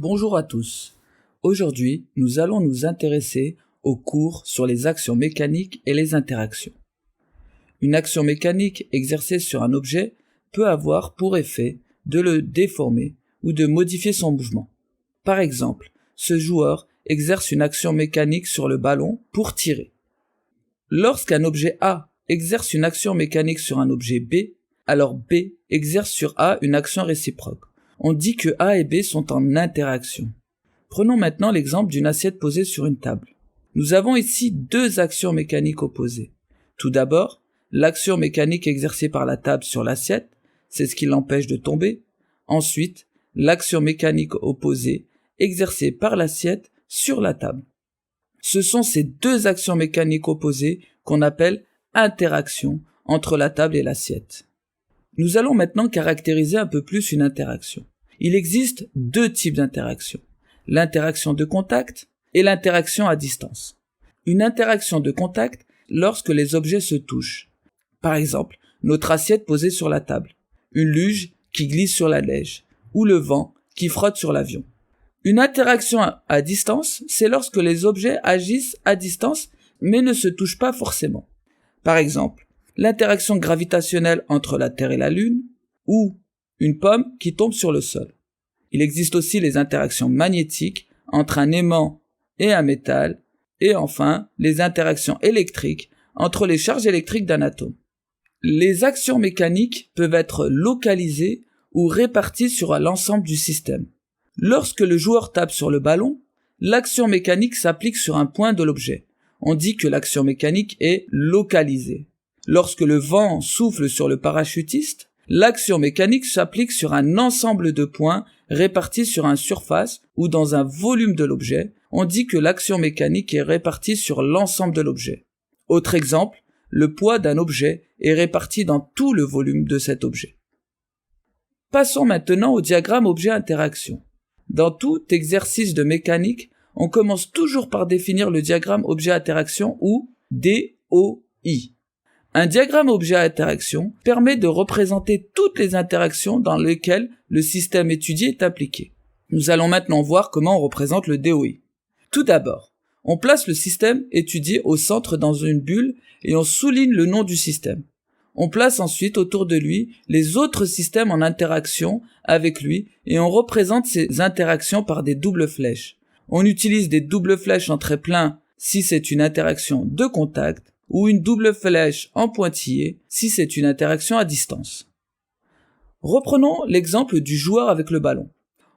Bonjour à tous. Aujourd'hui, nous allons nous intéresser au cours sur les actions mécaniques et les interactions. Une action mécanique exercée sur un objet peut avoir pour effet de le déformer ou de modifier son mouvement. Par exemple, ce joueur exerce une action mécanique sur le ballon pour tirer. Lorsqu'un objet A exerce une action mécanique sur un objet B, alors B exerce sur A une action réciproque. On dit que A et B sont en interaction. Prenons maintenant l'exemple d'une assiette posée sur une table. Nous avons ici deux actions mécaniques opposées. Tout d'abord, l'action mécanique exercée par la table sur l'assiette, c'est ce qui l'empêche de tomber. Ensuite, l'action mécanique opposée exercée par l'assiette sur la table. Ce sont ces deux actions mécaniques opposées qu'on appelle interaction entre la table et l'assiette. Nous allons maintenant caractériser un peu plus une interaction. Il existe deux types d'interactions, l'interaction de contact et l'interaction à distance. Une interaction de contact lorsque les objets se touchent. Par exemple, notre assiette posée sur la table, une luge qui glisse sur la neige, ou le vent qui frotte sur l'avion. Une interaction à distance, c'est lorsque les objets agissent à distance mais ne se touchent pas forcément. Par exemple, l'interaction gravitationnelle entre la Terre et la Lune, ou une pomme qui tombe sur le sol. Il existe aussi les interactions magnétiques entre un aimant et un métal, et enfin les interactions électriques entre les charges électriques d'un atome. Les actions mécaniques peuvent être localisées ou réparties sur l'ensemble du système. Lorsque le joueur tape sur le ballon, l'action mécanique s'applique sur un point de l'objet. On dit que l'action mécanique est localisée. Lorsque le vent souffle sur le parachutiste, l'action mécanique s'applique sur un ensemble de points répartis sur une surface ou dans un volume de l'objet. On dit que l'action mécanique est répartie sur l'ensemble de l'objet. Autre exemple, le poids d'un objet est réparti dans tout le volume de cet objet. Passons maintenant au diagramme objet-interaction. Dans tout exercice de mécanique, on commence toujours par définir le diagramme objet-interaction ou DOI. Un diagramme objet-interaction permet de représenter toutes les interactions dans lesquelles le système étudié est impliqué. Nous allons maintenant voir comment on représente le DOI. Tout d'abord, on place le système étudié au centre dans une bulle et on souligne le nom du système. On place ensuite autour de lui les autres systèmes en interaction avec lui et on représente ces interactions par des doubles flèches. On utilise des doubles flèches en trait plein si c'est une interaction de contact ou une double flèche en pointillé si c'est une interaction à distance. Reprenons l'exemple du joueur avec le ballon.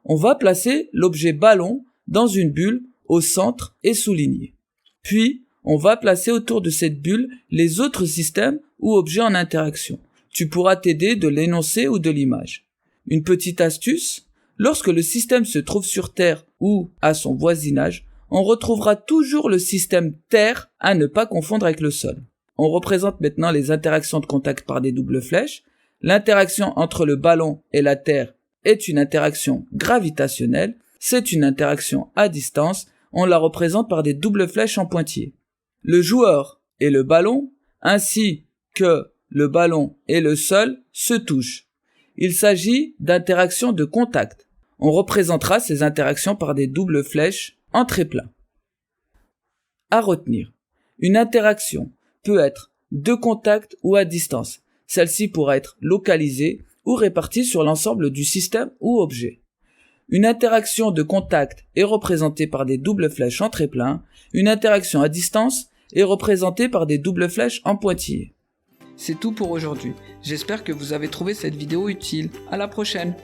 On va placer l'objet ballon dans une bulle au centre et souligner. Puis, on va placer autour de cette bulle les autres systèmes ou objets en interaction. Tu pourras t'aider de l'énoncé ou de l'image. Une petite astuce, lorsque le système se trouve sur Terre ou à son voisinage, on retrouvera toujours le système Terre à ne pas confondre avec le sol. On représente maintenant les interactions de contact par des doubles flèches. L'interaction entre le ballon et la Terre est une interaction gravitationnelle. C'est une interaction à distance. On la représente par des doubles flèches en pointillé. Le joueur et le ballon, ainsi que le ballon et le sol, se touchent. Il s'agit d'interactions de contact. On représentera ces interactions par des doubles flèches en trait plein. À retenir, une interaction peut être de contact ou à distance. Celle-ci pourra être localisée ou répartie sur l'ensemble du système ou objet. Une interaction de contact est représentée par des doubles flèches en trait plein. Une interaction à distance est représentée par des doubles flèches en pointillé. C'est tout pour aujourd'hui. J'espère que vous avez trouvé cette vidéo utile. À la prochaine.